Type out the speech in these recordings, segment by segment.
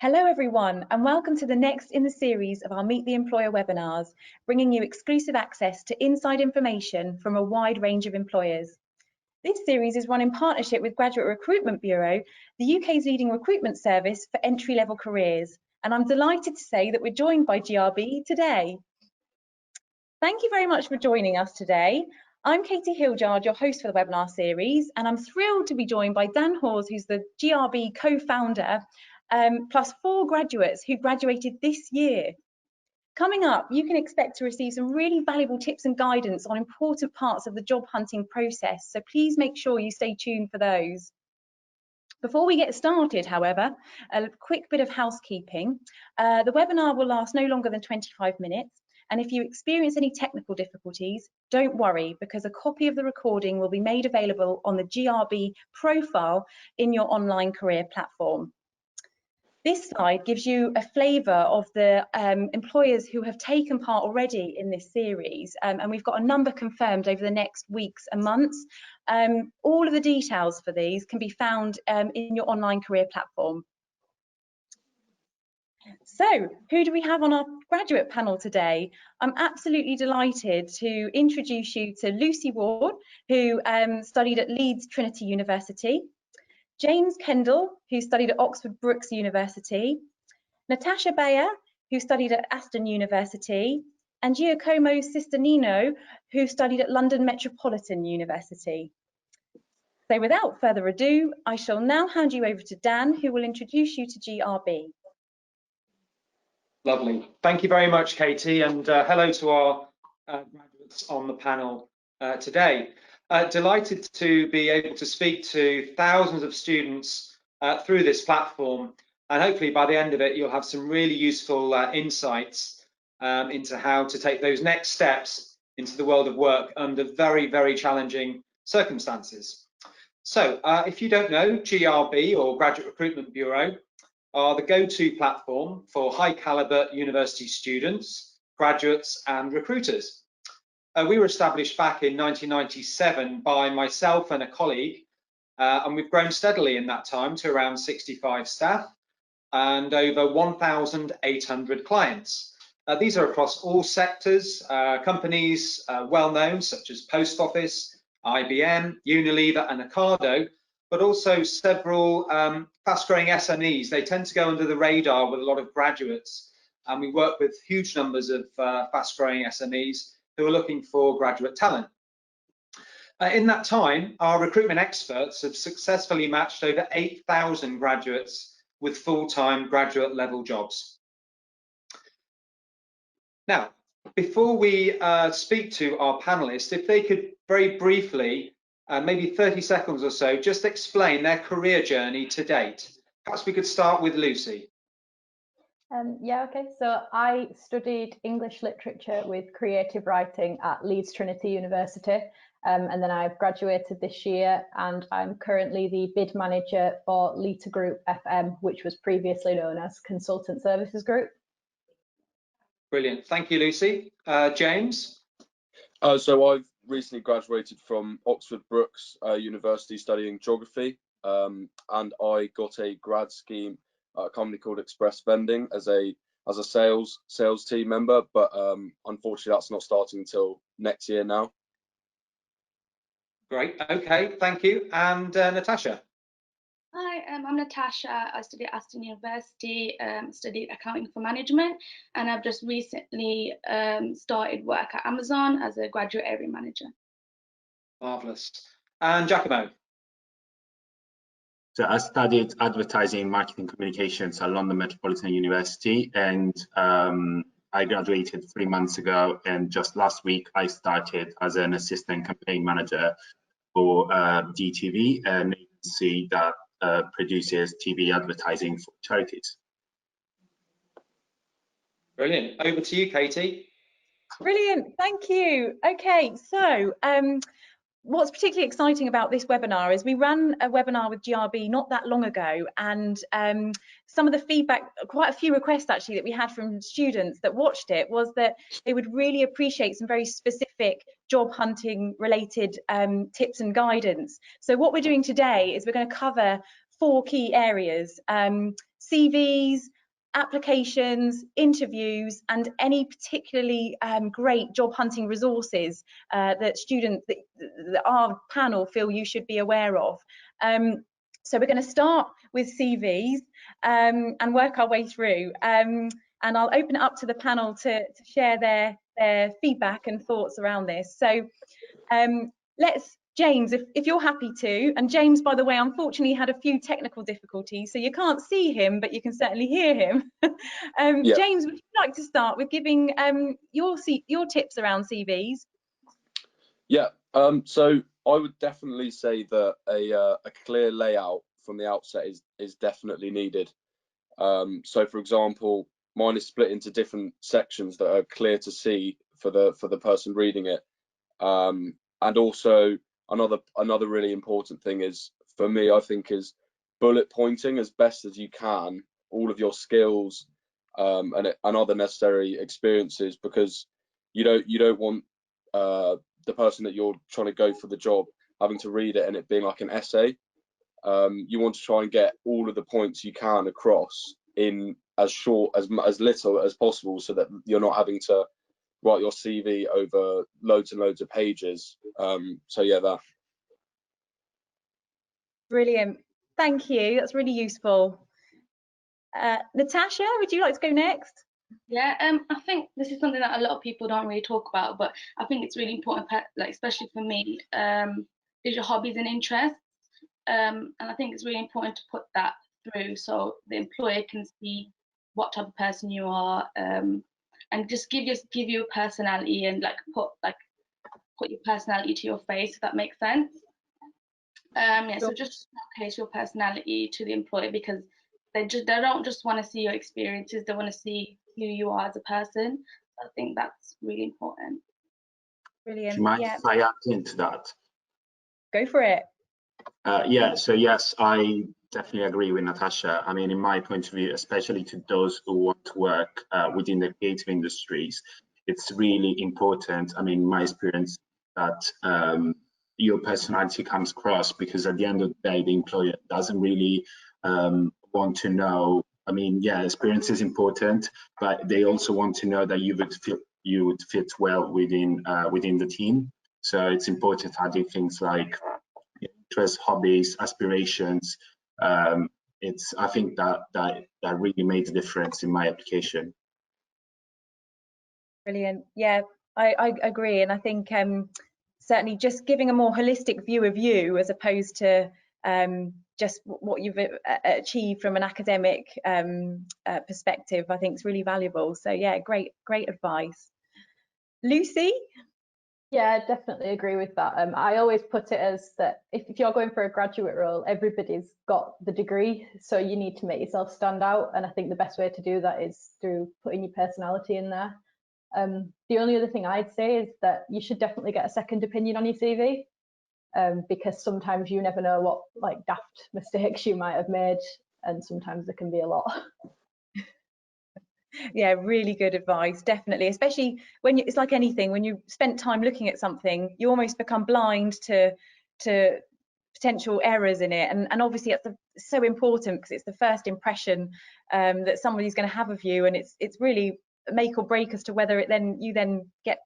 Hello everyone, and welcome to the next in the series of our Meet the Employer webinars, bringing you exclusive access to inside information from a wide range of employers. This series is run in partnership with Graduate Recruitment Bureau, the UK's leading recruitment service for entry-level careers, and I'm delighted to say that we're joined by GRB today. Thank you very much for joining us today. I'm Katie Hildyard, your host for the webinar series, and I'm thrilled to be joined by Dan Hawes, who's the GRB co-founder, plus 4 graduates who graduated this year. Coming up, you can expect to receive some really valuable tips and guidance on important parts of the job hunting process, so please make sure you stay tuned for those. Before we get started, however, a quick bit of housekeeping. The webinar will last no longer than 25 minutes, and if you experience any technical difficulties, don't worry, because a copy of the recording will be made available on the GRB profile in your online career platform. This slide gives you a flavour of the employers who have taken part already in this series, and we've got a number confirmed over the next weeks and months. All of the details for these can be found in your online career platform. So, who do we have on our graduate panel today? I'm absolutely delighted to introduce you to Lucy Ward, who studied at Leeds Trinity University, James Kendall, who studied at Oxford Brookes University, Natasha Bayer, who studied at Aston University, and Giacomo Sisternino, who studied at London Metropolitan University. So without further ado, I shall now hand you over to Dan, who will introduce you to GRB. Lovely. Thank you very much, Katie, and hello to our graduates on the panel today. Delighted to be able to speak to thousands of students through this platform, and hopefully by the end of it you'll have some really useful insights into how to take those next steps into the world of work under very, very challenging circumstances. So if you don't know, GRB, or Graduate Recruitment Bureau, are the go-to platform for high caliber university students, graduates and recruiters. We were established back in 1997 by myself and a colleague, and we've grown steadily in that time to around 65 staff and over 1,800 clients. These are across all sectors, companies well known such as Post Office, IBM, Unilever and Ocado, but also several fast-growing SMEs. They tend to go under the radar with a lot of graduates, and we work with huge numbers of fast-growing SMEs who are looking for graduate talent. In that time, our recruitment experts have successfully matched over 8,000 graduates with full-time graduate level jobs. Now, before we speak to our panelists, if they could very briefly, maybe 30 seconds or so, just explain their career journey to date. Perhaps we could start with Lucy. Yeah, okay. So I studied English literature with creative writing at Leeds Trinity University, and then I've graduated this year, and I'm currently the bid manager for Lita Group FM, which was previously known as Consultant Services Group. Brilliant. Thank you, Lucy. James? So I've recently graduated from Oxford Brookes University studying geography, and I got a grad scheme at a company called Express Vending as a sales team member, but unfortunately that's not starting until next year now. Great. Okay, thank you. And Natasha? Hi, I'm Natasha. I study at Aston University, studied accounting for management, and I've just recently started work at Amazon as a graduate area manager. Marvellous. And Giacomo? So I studied advertising, marketing, communications at London Metropolitan University, and I graduated 3 months ago, and just last week I started as an assistant campaign manager for DTV, an agency that produces TV advertising for charities. Brilliant. Over to you, Katie. Brilliant, thank you. Okay, so what's particularly exciting about this webinar is we ran a webinar with GRB not that long ago, and some of the feedback, quite a few requests actually that we had from students that watched it, was that they would really appreciate some very specific job hunting related tips and guidance. So what we're doing today is we're going to cover 4 key areas. CVs, applications, interviews, and any particularly great job hunting resources that students that our panel feel you should be aware of. So we're going to start with CVs and work our way through. And I'll open it up to the panel to share their feedback and thoughts around this. So James, if you're happy to, and James, by the way, unfortunately had a few technical difficulties, so you can't see him, but you can certainly hear him. Yeah. James, would you like to start with giving your tips around CVs? Yeah, so I would definitely say that a clear layout from the outset is definitely needed. So for example, mine is split into different sections that are clear to see for the person reading it. And also another really important thing is, for me, I think, is bullet pointing as best as you can all of your skills and other necessary experiences, because you don't want the person that you're trying to go for the job having to read it and it being like an essay. You want to try and get all of the points you can across in as short as little as possible, so that you're not having to write your CV over loads and loads of pages. So yeah, that. Brilliant, thank you. That's really useful. Natasha, would you like to go next? Yeah, I think this is something that a lot of people don't really talk about, but I think it's really important, like especially for me, is your hobbies and interests. And I think it's really important to put that through so the employer can see what type of person you are, and just give you a personality, and put your personality to your face, if that makes sense. Yeah, so just showcase your personality to the employer, because they don't just want to see your experiences, they want to see who you are as a person. So I think that's really important. Brilliant. Do you mind if I add into that? Go for it. Yeah, so yes, I definitely agree with Natasha. I mean, in my point of view, especially to those who want to work within the creative industries, it's really important, I mean, my experience, that your personality comes across, because at the end of the day, the employer doesn't really want to know. I mean, yeah, experience is important, but they also want to know that you would fit well within the team. So it's important adding things like interests, hobbies, aspirations. I think that really made a difference in my application. Brilliant. Yeah, I agree, and I think certainly just giving a more holistic view of you, as opposed to just what you've achieved from an academic perspective, I think is really valuable. So yeah, great advice. Lucy? Yeah, I definitely agree with that. I always put it as that if you're going for a graduate role, everybody's got the degree, so you need to make yourself stand out. And I think the best way to do that is through putting your personality in there. The only other thing I'd say is that you should definitely get a second opinion on your CV, because sometimes you never know what like daft mistakes you might have made, and sometimes there can be a lot. Yeah, really good advice, definitely, especially when it's like anything, when you spent time looking at something, you almost become blind to potential errors in it, and obviously it's so important, because it's the first impression that somebody's going to have of you, and it's really make or break as to whether you then get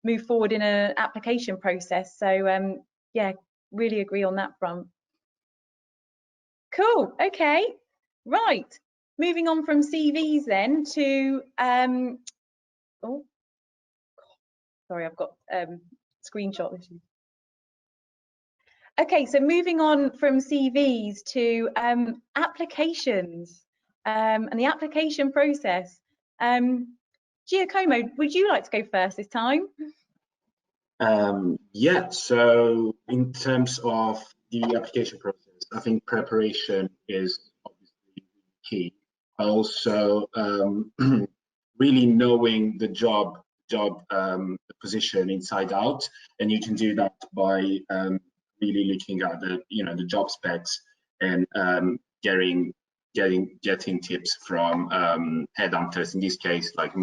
move forward in an application process. So yeah, really agree on that front. Cool. Okay, right, moving on from CVs then to oh, sorry, I've got screenshot issues. Okay, so moving on from CVs to applications and the application process. Giacomo, would you like to go first this time? Yeah, so in terms of the application process, I think preparation is obviously key. Also, really knowing the job, the position inside out, and you can do that by really looking at the job specs and getting tips from headhunters. In this case, like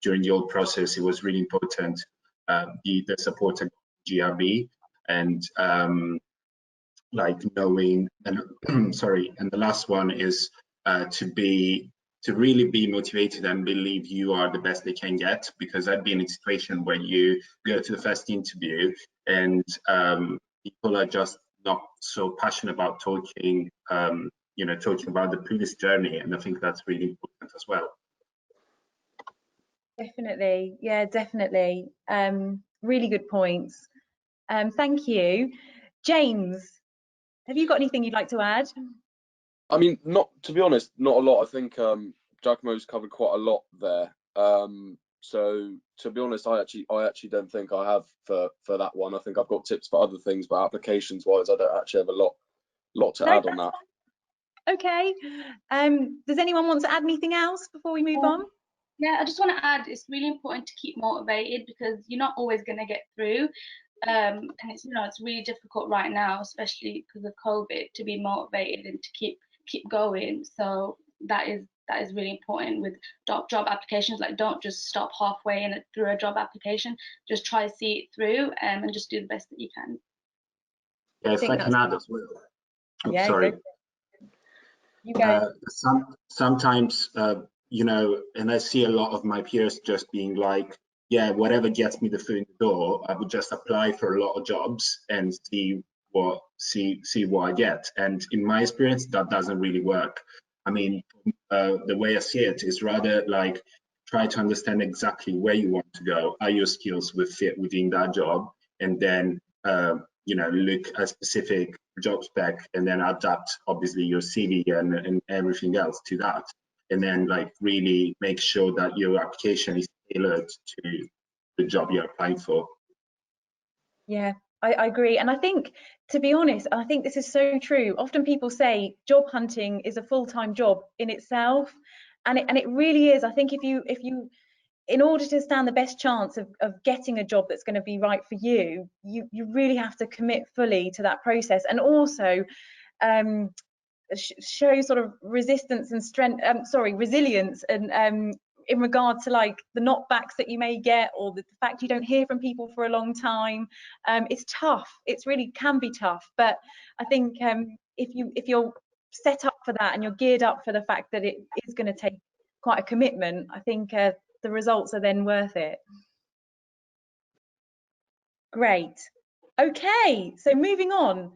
during the old process, it was really important the support of GRB, and like knowing, and sorry, and the last one is to really be motivated and believe you are the best they can get, because I've been in a situation where you go to the first interview and people are just not so passionate about talking, you know, talking about the previous journey, and I think that's really important as well. Definitely, yeah, definitely. Really good points. Thank you. James, have you got anything you'd like to add? I mean, not to be honest, not a lot. I think Giacomo's covered quite a lot there. So to be honest, I actually don't think I have for that one. I think I've got tips for other things, but applications wise, I don't actually have a lot to add on that. Okay. Does anyone want to add anything else before we move on? Yeah, I just want to add, it's really important to keep motivated, because you're not always going to get through. And it's, you know, it's really difficult right now, especially because of COVID, to be motivated and to keep going. So that is really important with job applications. Like, don't just stop halfway in through a job application. Just try to see it through, and just do the best that you can. Yeah, if I can add as well. Oh, Yeah, sorry. You go. Sometimes, you know, and I see a lot of my peers just being like, yeah, whatever gets me the foot in the door, I would just apply for a lot of jobs and see what I get. And in my experience, that doesn't really work. I mean, the way I see it is rather like try to understand exactly where you want to go, are your skills will fit within that job, and then you know, look at specific job spec and then adapt obviously your CV and everything else to that, and then like really make sure that your application is tailored to the job you're applying for. Yeah, I agree. And I think, to be honest, I think this is so true. Often people say job hunting is a full-time job in itself, and it really is. I think if you in order to stand the best chance of getting a job that's going to be right for you, you really have to commit fully to that process, and also show sort of resistance and strength, resilience, and in regard to like the knockbacks that you may get, or the fact you don't hear from people for a long time. It's tough. It's really can be tough, but I think if you're set up for that and you're geared up for the fact that it is going to take quite a commitment, I think the results are then worth it. Great. Okay, so moving on,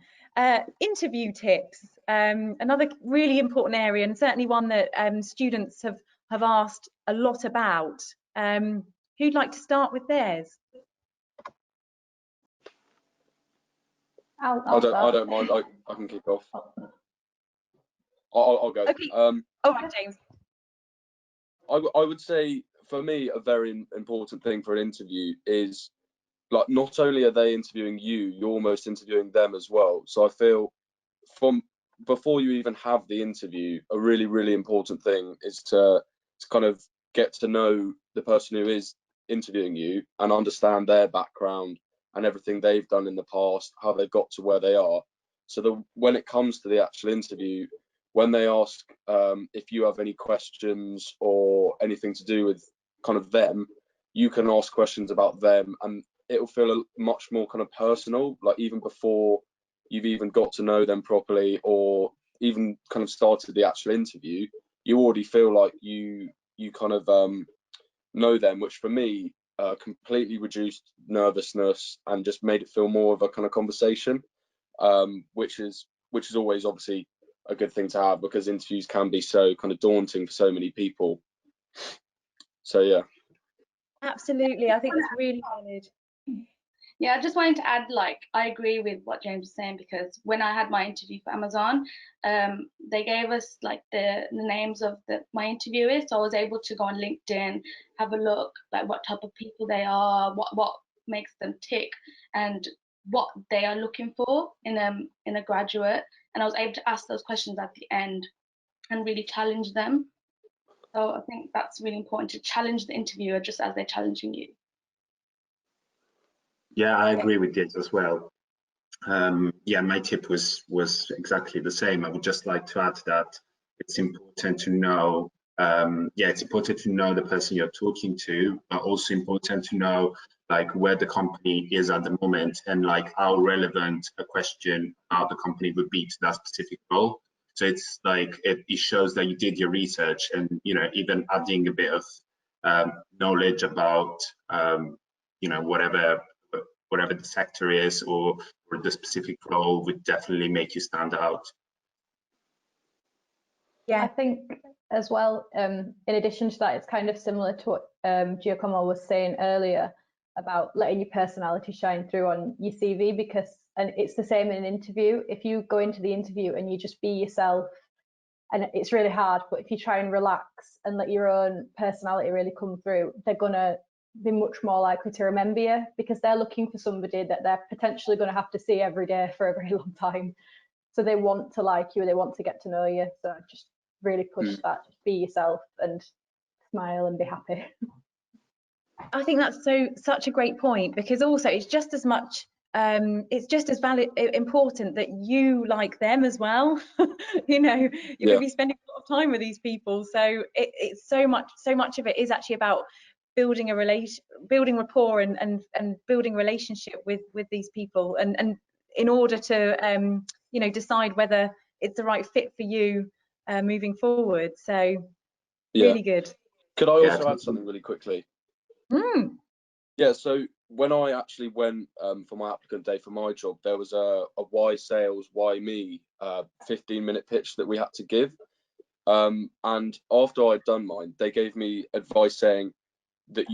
interview tips, another really important area, and certainly one that students have asked a lot about. Who'd like to start with theirs? I don't mind. I can kick off. I'll go. Okay. All right, James. I would say for me a very important thing for an interview is, like, not only are they interviewing you, you're almost interviewing them as well. So I feel from before you even have the interview, a really important thing is to kind of get to know the person who is interviewing you and understand their background and everything they've done in the past, how they've got to where they are. So when it comes to the actual interview, when they ask if you have any questions or anything to do with kind of them, you can ask questions about them, and it'll feel much more kind of personal, like even before you've even got to know them properly or even kind of started the actual interview, you already feel like you kind of know them, which for me completely reduced nervousness and just made it feel more of a kind of conversation, which is always obviously a good thing to have, because interviews can be so kind of daunting for so many people. So yeah. Absolutely, I think that's really valid. Yeah, I just wanted to add, like, I agree with what James was saying, because when I had my interview for Amazon, they gave us like the names of my interviewers, so I was able to go on LinkedIn, have a look, like what type of people they are, what makes them tick, and what they are looking for in a graduate, and I was able to ask those questions at the end and really challenge them. So I think that's really important, to challenge the interviewer just as they're challenging you. Yeah, I agree with this as well. Yeah, my tip was exactly the same. I would just like to add that it's important to know, it's important to know the person you're talking to, but also important to know like where the company is at the moment and like how relevant a question about the company would be to that specific role. So it's like it shows that you did your research, and you know, even adding a bit of knowledge about you know, whatever the sector is or the specific role would definitely make you stand out. Yeah, I think as well, in addition to that, it's kind of similar to what Giacomo was saying earlier about letting your personality shine through on your CV, because, and it's the same in an interview. If you go into the interview and you just be yourself, and it's really hard, but if you try and relax and let your own personality really come through, they're gonna be much more likely to remember you, because they're looking for somebody that they're potentially going to have to see every day for a very long time. So they want to like you, they want to get to know you. So just really push that, just be yourself and smile and be happy. I think that's such a great point, because also it's just as much it's just as important that you like them as well. You know, you're going to be spending a lot of time with these people, so it's so much of it is actually about building a building rapport and building relationship with these people, and in order to you know, decide whether it's the right fit for you moving forward. So really good. Could I also add something really quickly? Yeah, so when I actually went for my applicant day for my job, there was a why sales, why me 15-minute pitch that we had to give. And after I'd done mine, they gave me advice saying that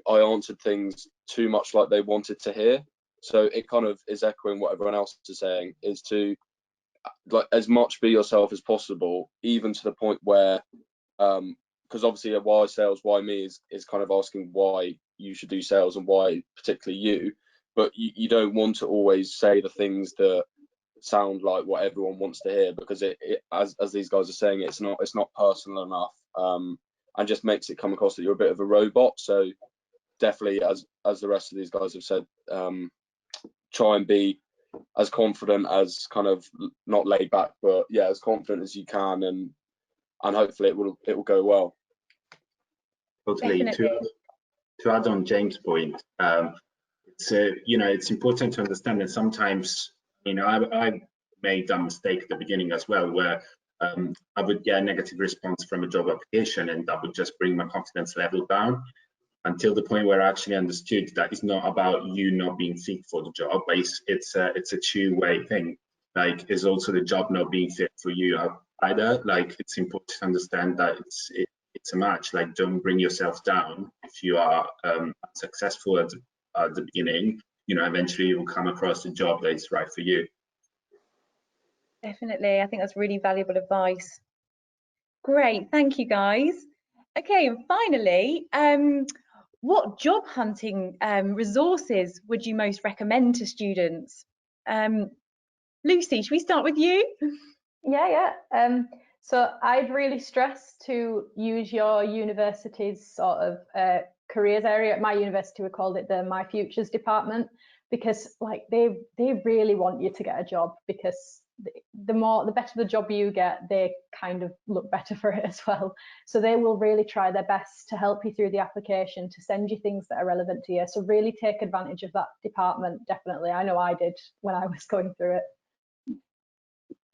I answered things too much like they wanted to hear. So it kind of is echoing what everyone else is saying, is to like as much be yourself as possible, even to the point where because obviously a why sales, why me is kind of asking why you should do sales and why particularly you, but you don't want to always say the things that sound like what everyone wants to hear, because it as these guys are saying, it's not personal enough, and just makes it come across that you're a bit of a robot. So definitely, as the rest of these guys have said, try and be as confident as, kind of not laid back, but yeah, as confident as you can, and hopefully it will go well. Totally. To add on James' point, it's you know, it's important to understand that sometimes, you know, I made that mistake at the beginning as well, where I would get a negative response from a job application, and that would just bring my confidence level down, until the point where I actually understood that it's not about you not being fit for the job, but it's a two-way thing. Like, it's also the job not being fit for you either. Like, it's important to understand that it's a match. Like, don't bring yourself down. If you are successful at the beginning, you know, eventually you will come across a job that is right for you. Definitely, I think that's really valuable advice. Great, thank you guys. Okay, and finally, what job hunting resources would you most recommend to students? Lucy, should we start with you? Yeah. So I'd really stress to use your university's sort of careers area. At my university, we called it the My Futures department, because like they really want you to get a job, because the better the job you get, they kind of look better for it as well. So they will really try their best to help you through the application, to send you things that are relevant to you. So really take advantage of that department, definitely. I know I did when I was going through it.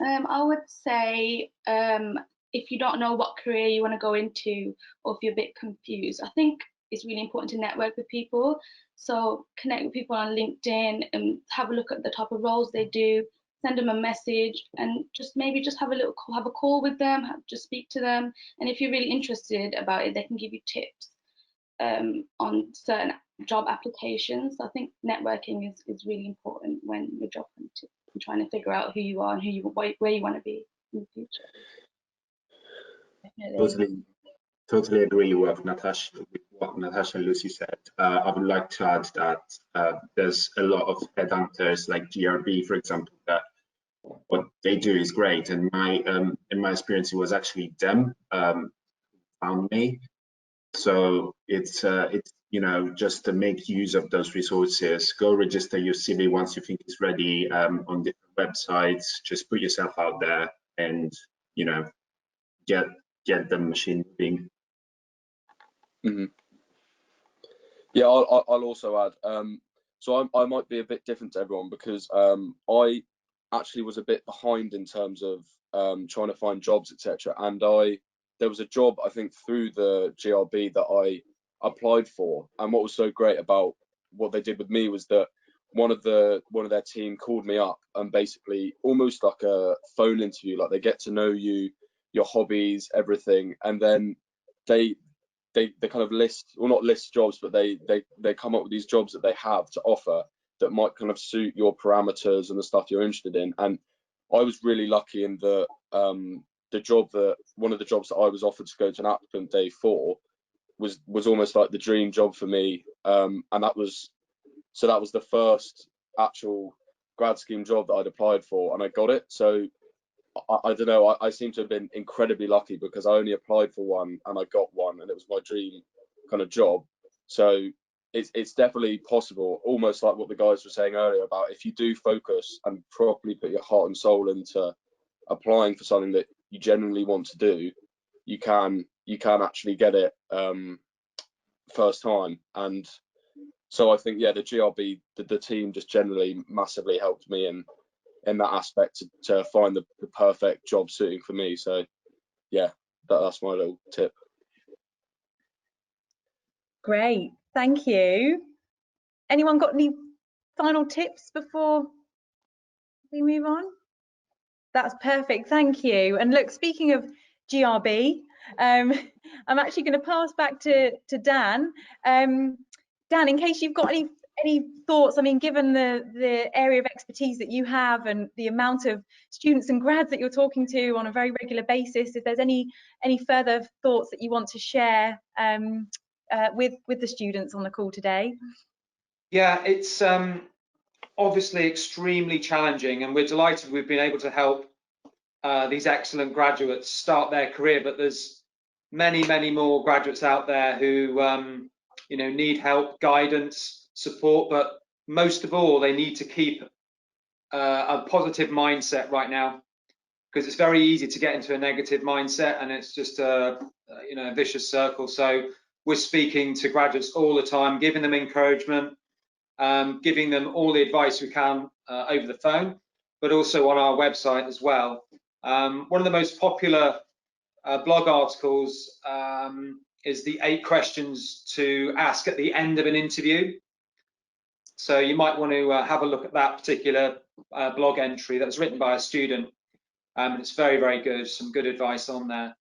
I would say if you don't know what career you want to go into, or if you're a bit confused, I think it's really important to network with people. So connect with people on LinkedIn and have a look at the type of roles they do, send them a message, and just have a call with them, just speak to them. And if you're really interested about it, they can give you tips on certain job applications. So I think networking is really important when you're job hunting and trying to figure out who you are and where you want to be in the future. Totally agree with what Natasha and Lucy said. I would like to add that there's a lot of headhunters like GRB, for example, that what they do is great. And in my experience, it was actually them found me. So it's you know, just to make use of those resources. Go register your CV once you think it's ready on different websites. Just put yourself out there, and you know, get the machine moving. Yeah, I'll also add. So I might be a bit different to everyone because I actually was a bit behind in terms of trying to find jobs, etc. And there was a job, I think, through the GRB that I applied for. And what was so great about what they did with me was that one of their team called me up and basically almost like a phone interview, like they get to know you, your hobbies, everything, and then they kind of list, or not list jobs, but they come up with these jobs that they have to offer that might kind of suit your parameters and the stuff you're interested in. And I was really lucky in the job that one of the jobs that I was offered to go to an applicant day for was almost like the dream job for me. And that was the first actual grad scheme job that I'd applied for, and I got it. So I don't know, I seem to have been incredibly lucky because I only applied for one and I got one, and it was my dream kind of job. So it's definitely possible, almost like what the guys were saying earlier about if you do focus and properly put your heart and soul into applying for something that you genuinely want to do, you can actually get it first time. And so I think, yeah, the GRB, the team just generally massively helped me in that aspect to find the perfect job suiting for me. So yeah, that's my little tip. Great, thank you. Anyone got any final tips before we move on? That's perfect, thank you. And look, speaking of GRB, I'm actually going to pass back to Dan. Dan, in case you've got any thoughts, I mean, given the area of expertise that you have and the amount of students and grads that you're talking to on a very regular basis, if there's any further thoughts that you want to share with the students on the call today. Yeah, it's obviously extremely challenging, and we're delighted we've been able to help these excellent graduates start their career, but there's many more graduates out there who need help, guidance, support, but most of all they need to keep a positive mindset right now, because it's very easy to get into a negative mindset and it's just a vicious circle. So we're speaking to graduates all the time, giving them encouragement, giving them all the advice we can over the phone, but also on our website as well. One of the most popular blog articles is the 8 questions to ask at the end of an interview. So you might want to have a look at that particular blog entry that was written by a student. It's very good, some good advice on there.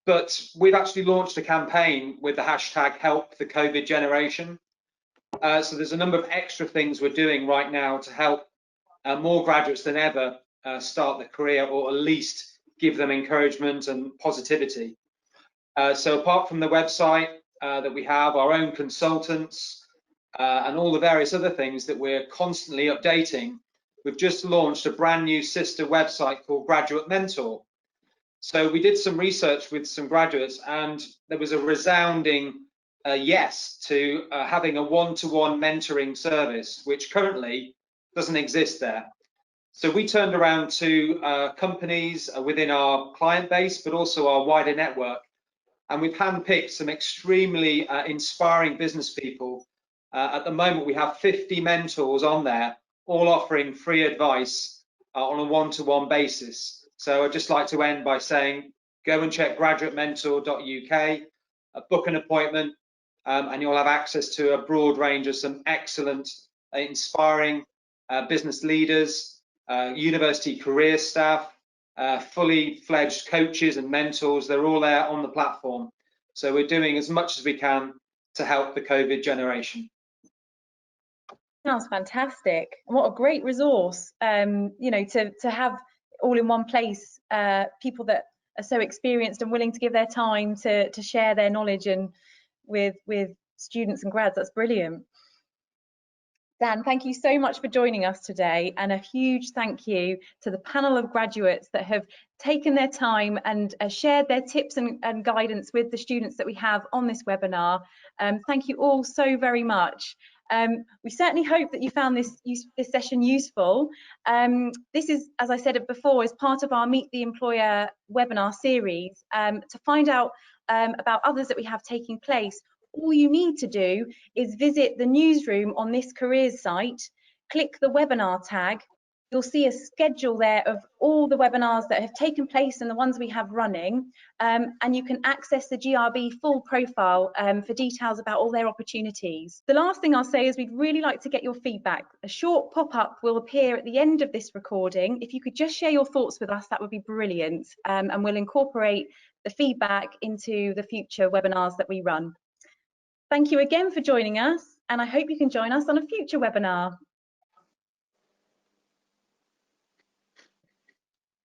But we've actually launched a campaign with the hashtag Help the COVID Generation. So there's a number of extra things we're doing right now to help more graduates than ever start their career, or at least give them encouragement and positivity. So apart from the website that we have, our own consultants, and all the various other things that we're constantly updating, we've just launched a brand new sister website called Graduate Mentor. So we did some research with some graduates, and there was a resounding yes to having a one-to-one mentoring service, which currently doesn't exist there. So we turned around to companies within our client base, but also our wider network, and we've handpicked some extremely inspiring business people. At the moment, we have 50 mentors on there, all offering free advice on a one-to-one basis. So I'd just like to end by saying, go and check graduatementor.uk, book an appointment, and you'll have access to a broad range of some excellent, inspiring business leaders, university career staff, fully fledged coaches and mentors. They're all there on the platform. So we're doing as much as we can to help the COVID generation. Sounds fantastic. And what a great resource, to have all in one place, people that are so experienced and willing to give their time to share their knowledge and with students and grads. That's brilliant. Dan, thank you so much for joining us today, and a huge thank you to the panel of graduates that have taken their time and shared their tips and guidance with the students that we have on this webinar. Thank you all so very much. We certainly hope that you found this session useful. This is, as I said before, is part of our Meet the Employer webinar series. To find out about others that we have taking place, All you need to do is visit the newsroom on this careers site, click the webinar tag. You'll see a schedule there of all the webinars that have taken place and the ones we have running, and you can access the GRB full profile for details about all their opportunities. The last thing I'll say is we'd really like to get your feedback. A short pop-up will appear at the end of this recording. If you could just share your thoughts with us, that would be brilliant, and we'll incorporate the feedback into the future webinars that we run. Thank you again for joining us, and I hope you can join us on a future webinar.